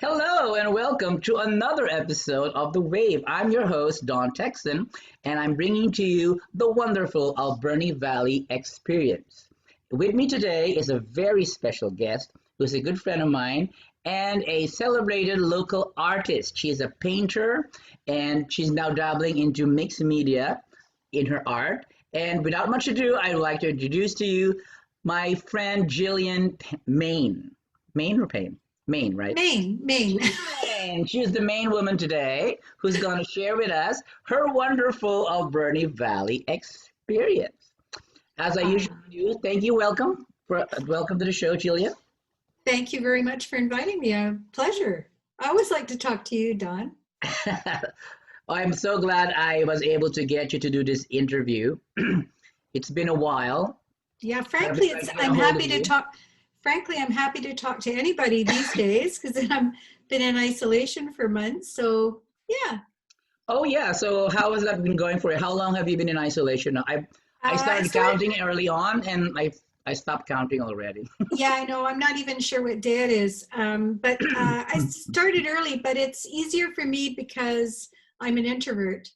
Hello and welcome to another episode of The Wave. I'm your host, Don Texan, and I'm bringing to you the wonderful Alberni Valley experience. With me today is a very special guest who's a good friend of mine and a celebrated local artist. She's a painter and she's now dabbling into mixed media in her art. And without much ado, I'd like to introduce to you my friend Jillian Maine. Maine or Payne? Maine, right? Maine. She's the main woman today who's going to share with us her wonderful Alberni Valley experience. As I Uh, usually do, thank you. Welcome to the show, Julia. Thank you very much for inviting me. A pleasure. I always like to talk to you, Don. I'm so glad I was able to get you to do this interview. It's been a while. Yeah, I've been frankly, trying it's to get a I'm hold of happy to you. talk. Frankly, I'm happy to talk to anybody these days because I'm been in isolation for months. So yeah, Oh yeah, so how has that been going for you? How long have you been in isolation now? I I started started. counting early on and I stopped counting already. Yeah, I know. I'm not even sure what day it is. But I started early, but it's easier for me because I'm an introvert.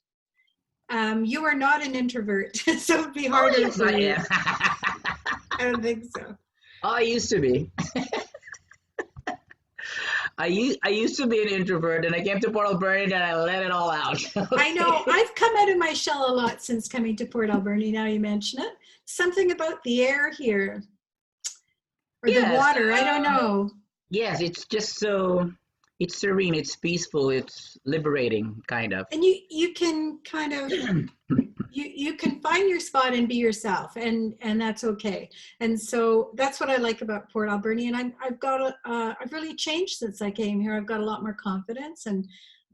You are not an introvert, so it'd be Oh harder yes, for I you. am. I don't think so. I used to be. I used to be an introvert, and I came to Port Alberni, and I let it all out. I know Okay. I've come out of my shell a lot since coming to Port Alberni. Now you mention it. Something about the air here or the Yes. water. I don't know. Yes. It's just so. It's serene. It's peaceful. It's liberating, kind of. And you can kind of you can find your spot and be yourself, and that's okay. And so that's what I like about Port Alberni. And I've got I've really changed since I came here. I've got a lot more confidence and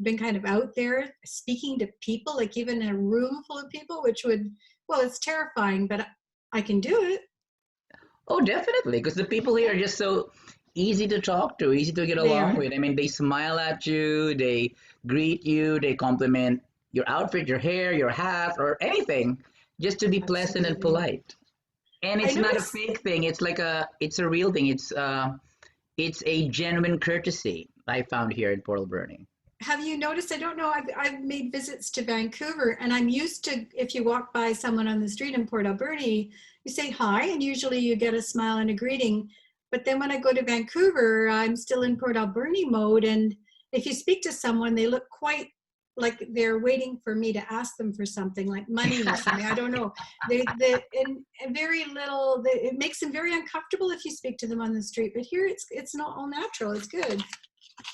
been kind of out there speaking to people, like even in a room full of people, which would well, it's terrifying, but I can do it. Oh, definitely, because the people here are just so easy to talk to, easy to get They along are. with. I mean, they smile at you, they greet you, they compliment your outfit, your hair, your hat, or anything, just to be pleasant and Absolutely. polite. And I it's not a notice. fake thing. It's a real thing. It's a genuine courtesy I found here in Port Alberni. Have you noticed? I don't know. I've made visits to Vancouver, and I'm used to if you walk by someone on the street in Port Alberni, you say hi, and usually you get a smile and a greeting. But then when I go to Vancouver, I'm still in Port Alberni mode, and if you speak to someone, they look quite like they're waiting for me to ask them for something, like money or something. I don't know. They and very little. It makes them very uncomfortable if you speak to them on the street. But here, it's not all natural. It's good.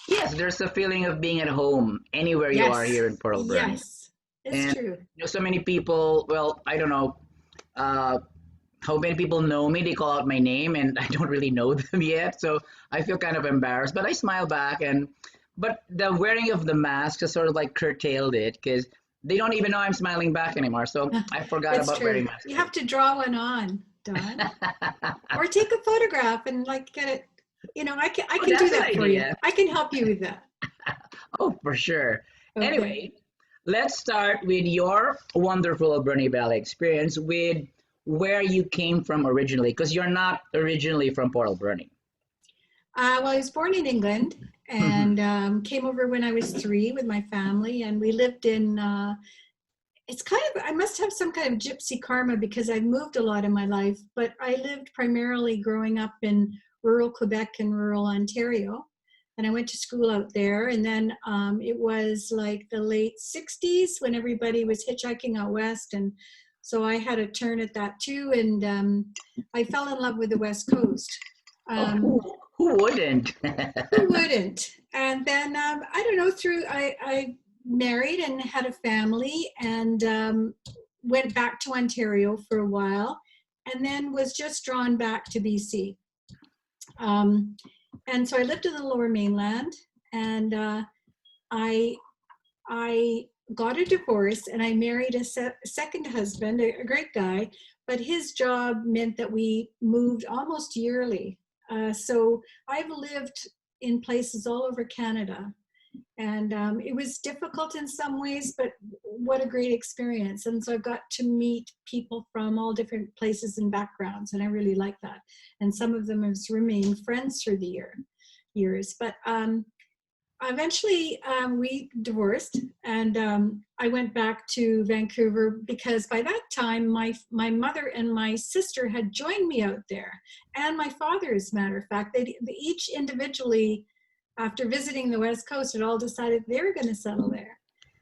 Yes, there's a feeling of being at home anywhere you are Yes, here in Port Alberni. yes, it's And true. so many people, well, I don't know uh, how many people know me. They call out my name, and I don't really know them yet. So I feel kind of embarrassed, but I smile back. But the wearing of the mask has sort of like curtailed it because they don't even know I'm smiling back anymore. So I forgot It's about true. wearing masks You too. have to draw one on, Don, or take a photograph and like get it. I Oh, can do that's an that for you. idea. I can help you with that. Oh, for sure. Okay. Anyway, let's start with your wonderful Alberni Valley experience with where you came from originally, because you're not originally from Port Alberni. Well, I was born in England Mhm. and came over when I was 3 with my family, and we lived in. It's kind of I must have some kind of gypsy karma because I've moved a lot in my life, but I lived primarily growing up in rural Quebec and rural Ontario. And I went to school out there. And then it was like the late 60s when everybody was hitchhiking out west. And so I had a turn at that too. And I fell in love with the West Coast. Oh, Um, who wouldn't? who wouldn't? And then I don't know, I married and had a family and went back to Ontario for a while and then was just drawn back to BC. Um, and so I lived in the lower mainland and I I got a divorce and I married a second husband, a great guy, but his job meant that we moved almost yearly. So I've lived in places all over Canada, and it was difficult in some ways, but what a great experience. And so I got to meet people from all different places and backgrounds, and I really like that. And some of them have remained friends through the years. But eventually we divorced, and I went back to Vancouver because by that time my mother and my sister had joined me out there, and my father, as a matter of fact. They each individually, after visiting the West Coast, had all decided they were going to settle there.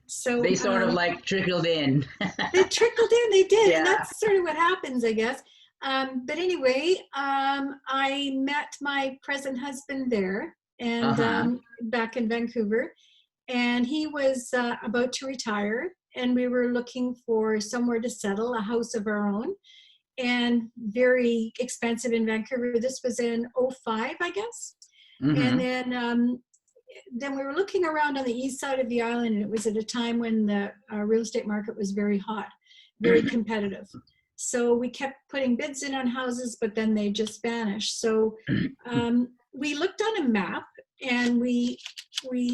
So They sort of like trickled in. they trickled in, they did, and Yeah. that's sort of what happens, I guess. But anyway, I met my present husband there, and Uh-huh. back in Vancouver, and he was about to retire, and we were looking for somewhere to settle, a house of our own, and very expensive in Vancouver. This was in '05, I guess. And Mm-hmm. then we were looking around on the east side of the island, and it was at a time when the real estate market was very hot, very competitive. So we kept putting bids in on houses, but then they just vanished. So we looked on a map, and we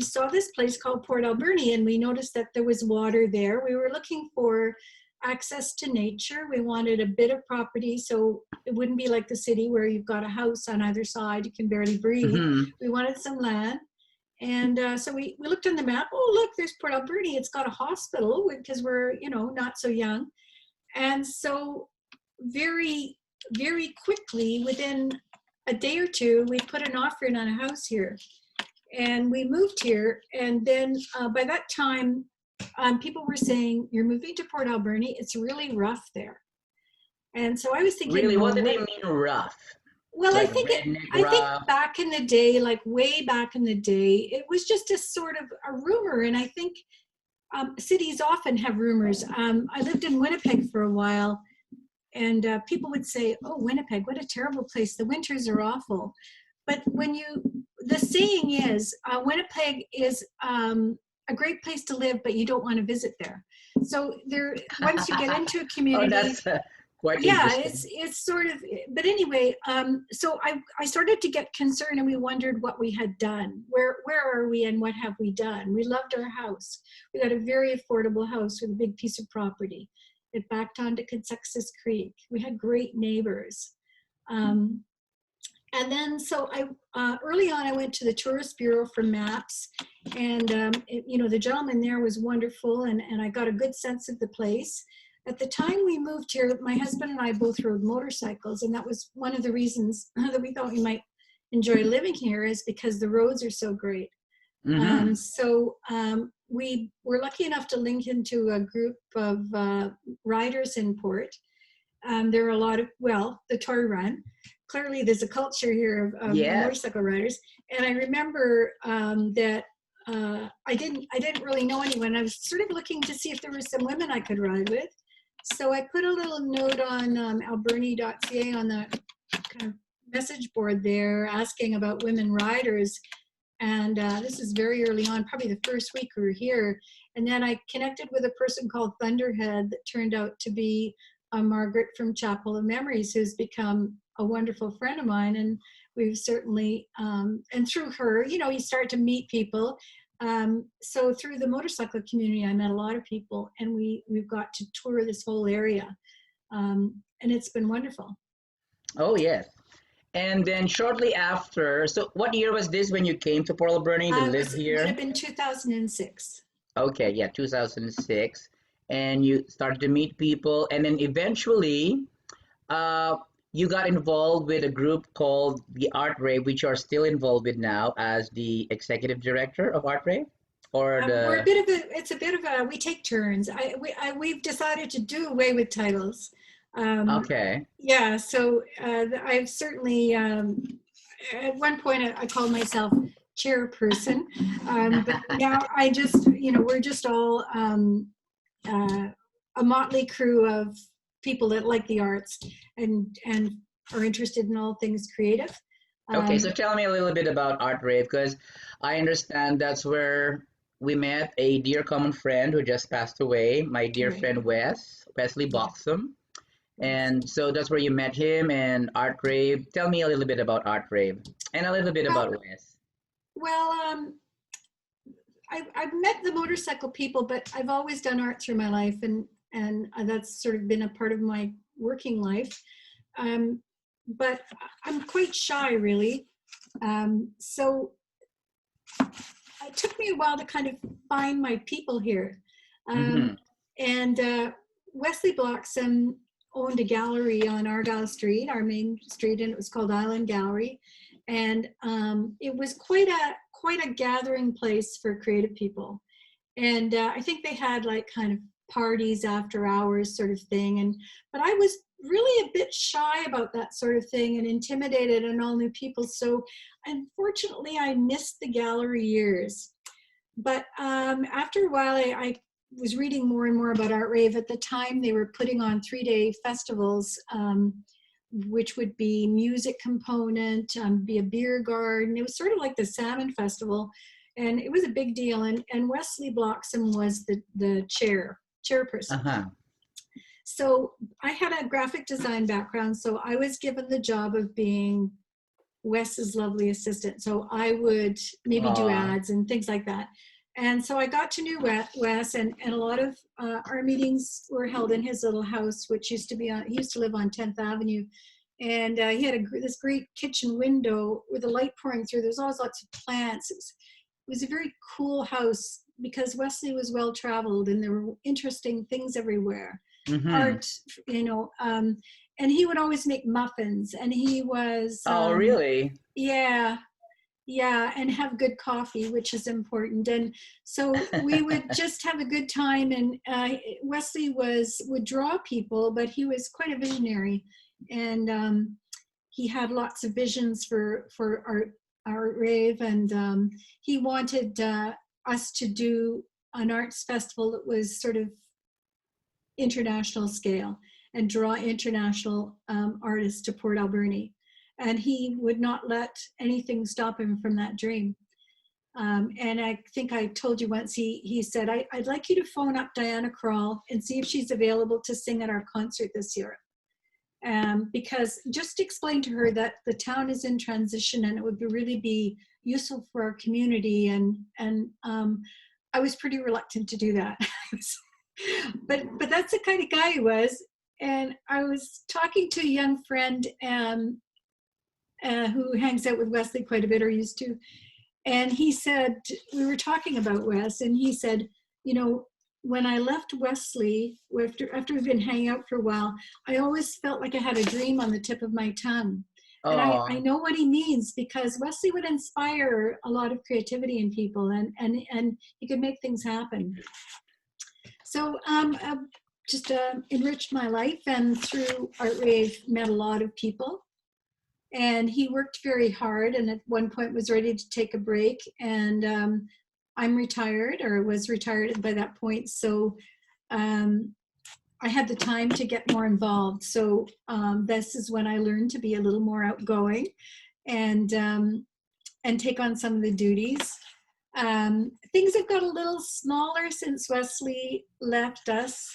saw this place called Port Alberni, and we noticed that there was water there. We were looking for access to nature. We wanted a bit of property, so it wouldn't be like the city where you've got a house on either side, you can barely breathe. Mm-hmm. We wanted some land. And so we looked on the map. Oh, look, there's Port Alberni. It's got a hospital because we're, not so young. And so very, very quickly, within a day or two, we put an offer in on a house here. And we moved here. And then by that time, people were saying, you're moving to Port Alberni. It's really rough there. And so I was thinking, Really, well, what do they what? mean rough? Well, Like redneck I think rough? back in the day, like way back in the day, it was just a sort of a rumor. And I think cities often have rumors. I lived in Winnipeg for a while, and people would say, "Oh, Winnipeg, what a terrible place. The winters are awful." But the saying is, Winnipeg is a great place to live, but you don't want to visit there. So once you get into a Oh, community, that's quite yeah, interesting. it's sort of. But anyway, so I started to get concerned, and we wondered what we had done. Where are we, and what have we done? We loved our house. We got a very affordable house with a big piece of property. It backed onto Consexus Creek. We had great neighbors. Um, and then so early on I went to the tourist bureau for maps, and the gentleman there was wonderful, and I got a good sense of the place. At the time we moved here, my husband and I both rode motorcycles, and that was one of the reasons that we thought we might enjoy living here, is because the roads are so great. Mm-hmm. We were lucky enough to link into a group of riders in Port. There are a lot of, the toy run. Clearly, there's a culture here of Yes. motorcycle riders. And I remember that I didn't really know anyone. I was sort of looking to see if there were some women I could ride with. So I put a little note on alberni.ca on the kind of message board there, asking about women riders. And this is very early on, probably the first week we were here. And then I connected with a person called Thunderhead that turned out to be Margaret from Chapel of Memories, who's become a wonderful friend of mine. And we've certainly, and through her, you start to meet people. So through the motorcycle community, I met a lot of people, and we've got to tour this whole area. And it's been wonderful. Oh, yes. And then shortly after, so what year was this when you came to Port Alberni to live Would have here? been 2006. Okay, yeah, 2006. And you started to meet people, and then eventually, uh, you got involved with a group called the ArtRAVE, which you are still involved with now as the executive director of ArtRAVE, or We're a the. bit of we take turns. We've decided to do away with titles. Um, Okay. yeah, so I've certainly, at one point I called myself chairperson, but now I just, we're just all uh, a motley crew of people that like the arts, and are interested in all things creative. Okay, so Um, tell me a little bit about ArtRAVE, because I understand that's where we met a dear common friend who just passed away, my dear right. friend Wesley Yeah. Boxham. Yes. And so that's where you met him and ArtRAVE. Tell me a little bit about ArtRAVE and a little bit Well, about Wes. well, I've met the motorcycle people, but I've always done art through my life, and that's sort of been a part of my working life. Um, but I'm quite shy, really. So it took me a while to kind of find my people here. Mm-hmm. And Wesley Bloxham owned a gallery on Argyle Street, our main street, and it was called Island Gallery. And it was quite a gathering place for creative people. And I think they had like kind of parties after hours sort of thing. But I was really a bit shy about that sort of thing and intimidated and all new people. So unfortunately, I missed the gallery years. But after a while, I was reading more and more about ArtRAVE. At the time, they were putting on 3-day festivals, which would be music component, be a beer garden. It was sort of like the Salmon Festival, and it was a big deal. And Wesley Bloxham was the chairperson. Uh-huh. So I had a graphic design background, so I was given the job of being Wes's lovely assistant. So I would maybe do ads and things like that. And so I got to know Wes, and a lot of our meetings were held in his little house, which used to be he used to live on 10th Avenue. And he had this great kitchen window with the light pouring through. There's always lots of plants. It was a very cool house because Wesley was well traveled and there were interesting things everywhere. Mm-hmm. Art, and he would always make muffins, and he was oh, really? Yeah, and have good coffee, which is important. And so we would just have a good time. And Wesley would draw people, but he was quite a visionary, and he had lots of visions for ArtRAVE, and he wanted us to do an arts festival that was sort of international scale and draw international artists to Port Alberni. And he would not let anything stop him from that dream. And I think I told you once, he said, I'd like you to phone up Diana Krall and see if she's available to sing at our concert this year. Because just explain to her that the town is in transition and it would really be useful for our community. And I was pretty reluctant to do that. But that's the kind of guy he was. And I was talking to a young friend who hangs out with Wesley quite a bit, or used to. And he said, we were talking about Wes, and he said, when I left Wesley, after we've been hanging out for a while, I always felt like I had a dream on the tip of my tongue. And I know what he means, because Wesley would inspire a lot of creativity in people, and he could make things happen. So just enriched my life, and through ArtRAVE met a lot of people. And he worked very hard, and at one point was ready to take a break. And I'm retired, or was retired by that point. So I had the time to get more involved. So this is when I learned to be a little more outgoing and take on some of the duties. Things have got a little smaller since Wesley left us.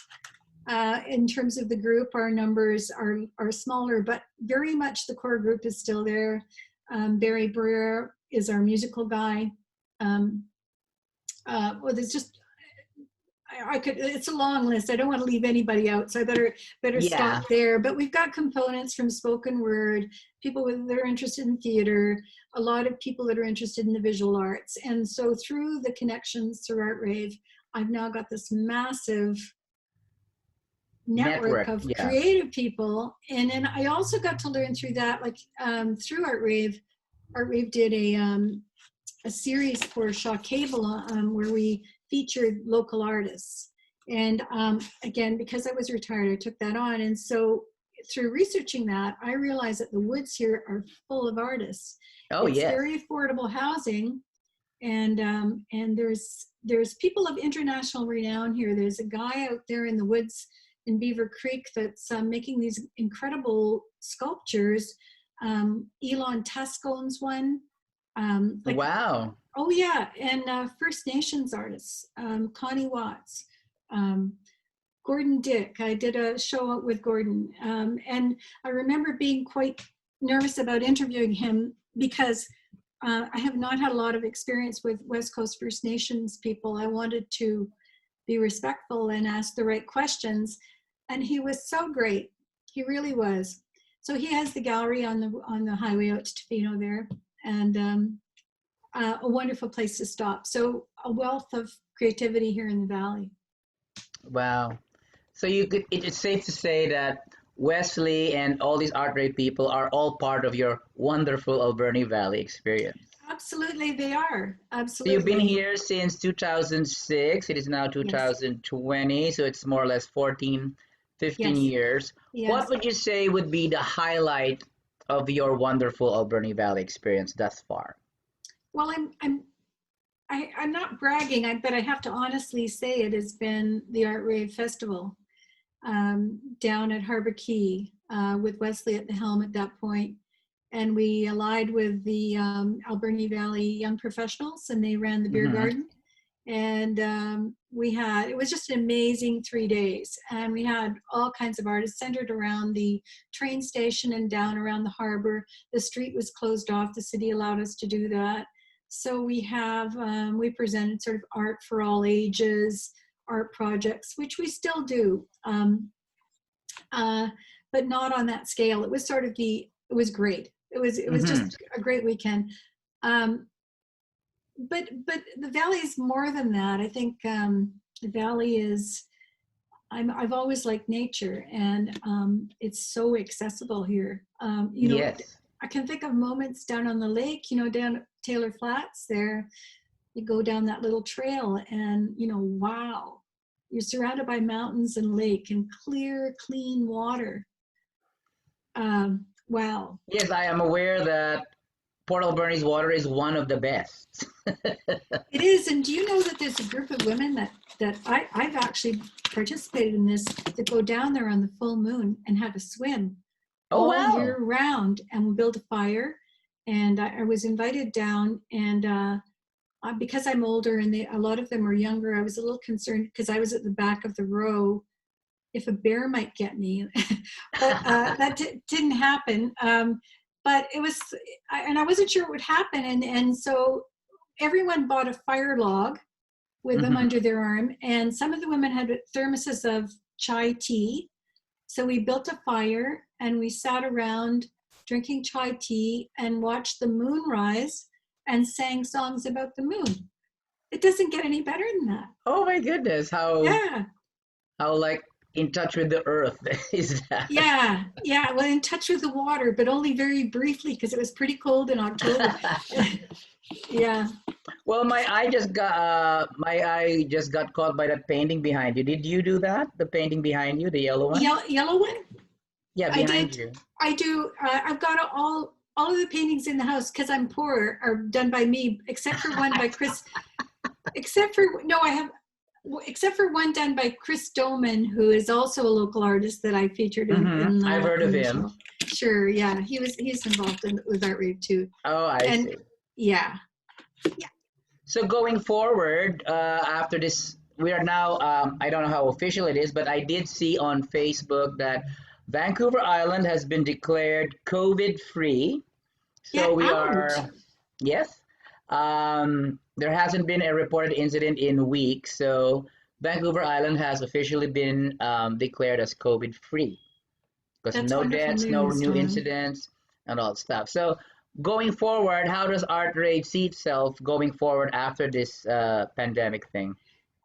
In terms of the group, our numbers are smaller, but very much the core group is still there. Barry Brewer is our musical guy. Well, there's just, it's a long list. I don't want to leave anybody out, so I better stop there. But we've got components from spoken word, people that are interested in theater, a lot of people that are interested in the visual arts. And so through the connections through ArtRAVE, I've now got this massive network of creative people. And then I also got to learn through that, like through ArtRAVE did a series for Shaw Cable where we featured local artists. And again, because I was retired, I took that on. And so through researching that, I realized that the woods here are full of artists. It's very affordable housing. And there's people of international renown here. There's a guy out there in the woods in Beaver Creek that's making these incredible sculptures. Elon Tusk owns one. Wow. Oh yeah, and First Nations artists, Connie Watts, Gordon Dick. I did a show with Gordon, and I remember being quite nervous about interviewing him because I have not had a lot of experience with West Coast First Nations people. I wanted to be respectful and ask the right questions. And he was so great. He really was. So he has the gallery on the highway out to Tofino there. And a wonderful place to stop. So a wealth of creativity here in the Valley. Wow. So it's safe to say that Wesley and all these ArtRAVE people are all part of your wonderful Alberni Valley experience. Absolutely, they are. So you've been Absolutely. here since 2006. It is now Yes. 2020, so it's more or less 14, 15 Yes. years. What Yes. would you say would be the highlight of your wonderful Alberni Valley experience thus far? Well, I'm not bragging, but I have to honestly say it has been the ArtRAVE Festival down at Harbor Key with Wesley at the helm at that point. And we allied with the Alberni Valley Young Professionals, and they ran the beer Hmm. garden. And it was just an amazing 3 days. And we had all kinds of artists centered around the train station and down around the harbor. The street was closed off. The city allowed us to do that. So we presented sort of art for all ages, art projects, which we still do, but not on that scale. It was it was great. It was Hmm. just a great weekend. Um, but the valley is more than that. I think the valley is. I've always liked nature, and it's so accessible here. Yes. I can think of moments down on the lake. Down at Taylor Flats. There, you go down that little trail, and wow, you're surrounded by mountains and lake and clear, clean water. Wow. Yes, I am aware that Port Alberni's water is one of the best. It is, and do you know that there's a group of women I've actually participated in this, that go down there on the full moon and have a swim Oh, all wow. year round, and we build a fire. And I was invited down, and because I'm older and a lot of them were younger, I was a little concerned because I was at the back of the row if a bear might get me. But that didn't happen. But it was, and I wasn't sure what would happen. And so everyone bought a fire log with them Hmm. under their arm. And some of the women had thermoses of chai tea. So we built a fire and we sat around drinking chai tea and watched the moon rise and sang songs about the moon. It doesn't get any better than that. Oh my goodness, Yeah. how like in touch with the earth is that? Yeah, yeah. Well, in touch with the water, but only very briefly because it was pretty cold in October. Yeah. Well, my eye just got caught by that painting behind you. Did you do that? The painting behind you, the yellow one? Yellow one? Yeah, I behind did. you. I do. I've got all of the paintings in the house because I'm poor are done by me, except for one by Chris. Except for no, I have. Except for one done by Chris Doman, who is also a local artist that I featured Hmm. I've heard of in the him. show. Sure, yeah, he's involved with ArtRAVE too, Oh, I and see. yeah, yeah, So going forward, after this, we are now, I don't know how official it is, but I did see on Facebook that Vancouver Island has been declared COVID free. So get we out. are, yes, there hasn't been a reported incident in weeks. So Vancouver Island has officially been declared as COVID free because That's no wonderful deaths, no news, new Don. incidents, and all that stuff. So going forward, how does ArtRAVE see itself going forward after this pandemic thing?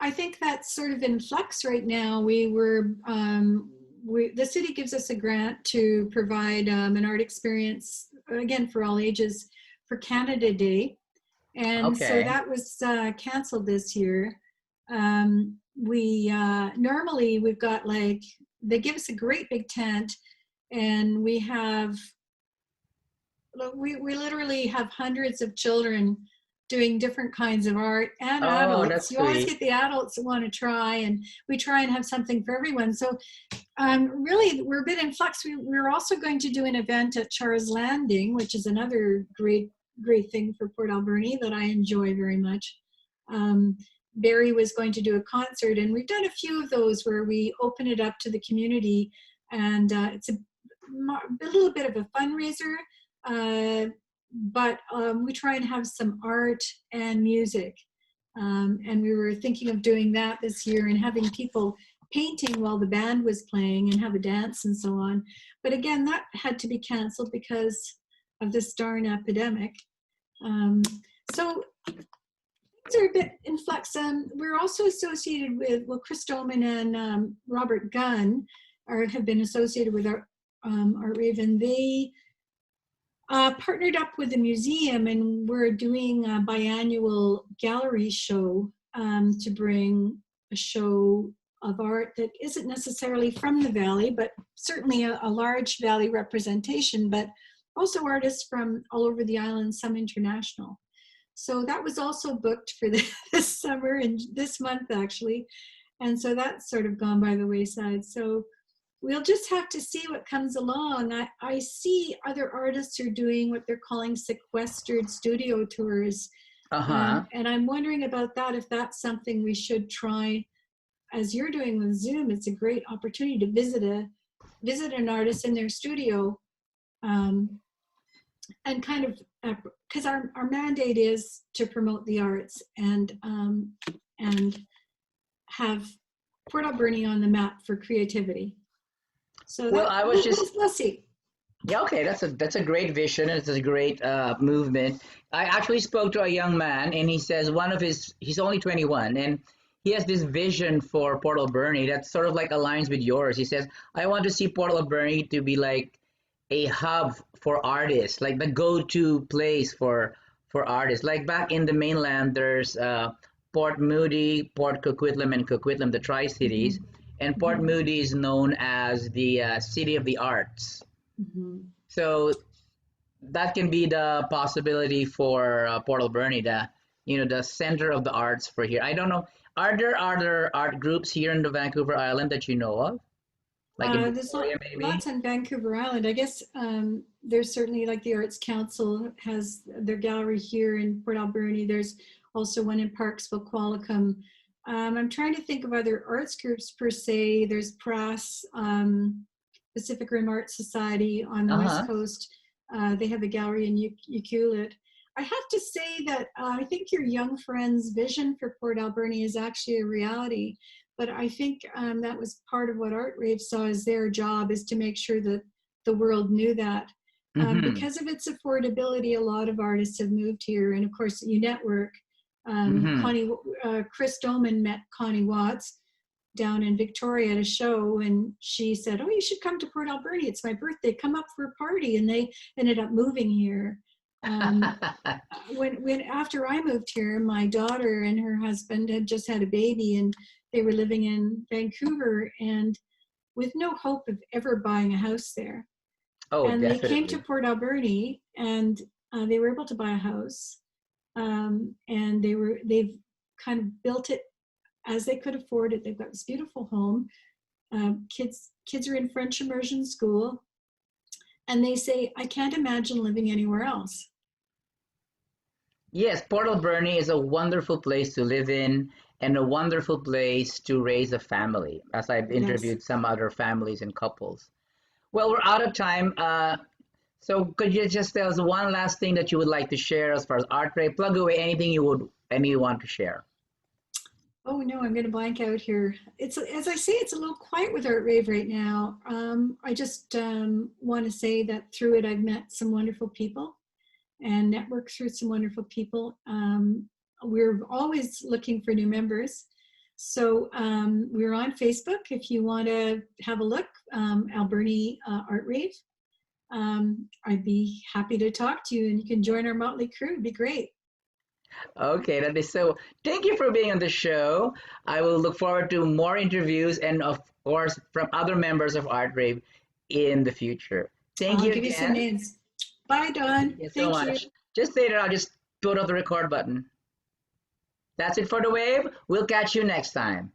I think that's sort of in flux right now. The city gives us a grant to provide an art experience, again, for all ages, for Canada Day. And so Okay. that was canceled this year. We normally we've got they give us a great big tent, and we literally have hundreds of children doing different kinds of art, and Oh, adults. that's You always sweet. get the adults that want to try, and we try and have something for everyone. So really, we're a bit in flux. We're also going to do an event at Charles Landing, which is another great thing for Port Alberni that I enjoy very much. Barry was going to do a concert, and we've done a few of those where we open it up to the community, and it's a little bit of a fundraiser, but we try and have some art and music. And we were thinking of doing that this year and having people painting while the band was playing and have a dance and so on. But again, that had to be canceled because of this darn epidemic. Um, so are a bit in flux. We're also associated with, well, Chris Dolman and Robert Gunn have been associated with our ArtRAVE, and they partnered up with the museum, and we're doing a biannual gallery show to bring a show of art that isn't necessarily from the Valley, but certainly a large Valley representation, but also artists from all over the island, some international. So that was also booked for this summer and this month, actually. And so that's sort of gone by the wayside. So we'll just have to see what comes along. I see other artists are doing what they're calling sequestered studio tours. And I'm wondering about that, if that's something we should try. As you're doing with Zoom, it's a great opportunity to visit an artist in their studio, and kind of, because our mandate is to promote the arts and have Port Alberni on the map for creativity. So Well, I was just, we'll see. yeah, okay, that's a great vision. It's a great movement. I actually spoke to a young man, and he says he's only 21, and he has this vision for Port Alberni that sort of like aligns with yours. He says, I want to see Port Alberni to be like a hub for artists, like the go-to place for artists. Like back in the mainland, there's Port Moody, Port Coquitlam, and Coquitlam, the Tri-Cities. And Port Moody is known as the city of the arts. So that can be the possibility for Port Alberni, the center of the arts for here. I don't know. Are there other art groups here in the Vancouver Island that you know of? Like in There's Victoria, maybe? lots on Vancouver Island. I guess there's certainly, like, the Arts Council has their gallery here in Port Alberni. There's also one in Parksville, Qualicum. I'm trying to think of other arts groups per se. There's PRAS, Pacific Rim Art Society on the West Coast. They have a gallery in Ucluelet. I have to say that I think your young friend's vision for Port Alberni is actually a reality. But I think that was part of what ArtRAVE saw as their job, is to make sure that the world knew that. Because of its affordability, a lot of artists have moved here. And of course, you network. Chris Dolman met Connie Watts down in Victoria at a show, and she said, oh, you should come to Port Alberni. It's my birthday. Come up for a party. And they ended up moving here. When after I moved here, my daughter and her husband had just had a baby, and they were living in Vancouver and with no hope of ever buying a house there. And definitely. They came to Port Alberni, and they were able to buy a house. And they've kind of built it as they could afford it. They've got this beautiful home. Kids are in French immersion school, and they say, I can't imagine living anywhere else. Yes, Port Alberni is a wonderful place to live in and a wonderful place to raise a family, as I've interviewed some other families and couples. Well, we're out of time. So could you just tell us one last thing that you would like to share as far as ArtRAVE? Plug away anything you want to share. Oh no, I'm going to blank out here. It's, as I say, it's a little quiet with ArtRAVE right now. I just want to say that through it, I've met some wonderful people and networked through some wonderful people. We're always looking for new members. So we're on Facebook if you want to have a look, Alberni ArtRAVE. I'd be happy to talk to you, and you can join our motley crew. It'd be great. Okay, that is so. Thank you for being on the show. I will look forward to more interviews and, of course, from other members of ArtRAVE in the future. Thank you I'll give you some names. Bye, Dawn. Thank you so much. Just later, I'll just put on the record button. That's it for the wave. We'll catch you next time.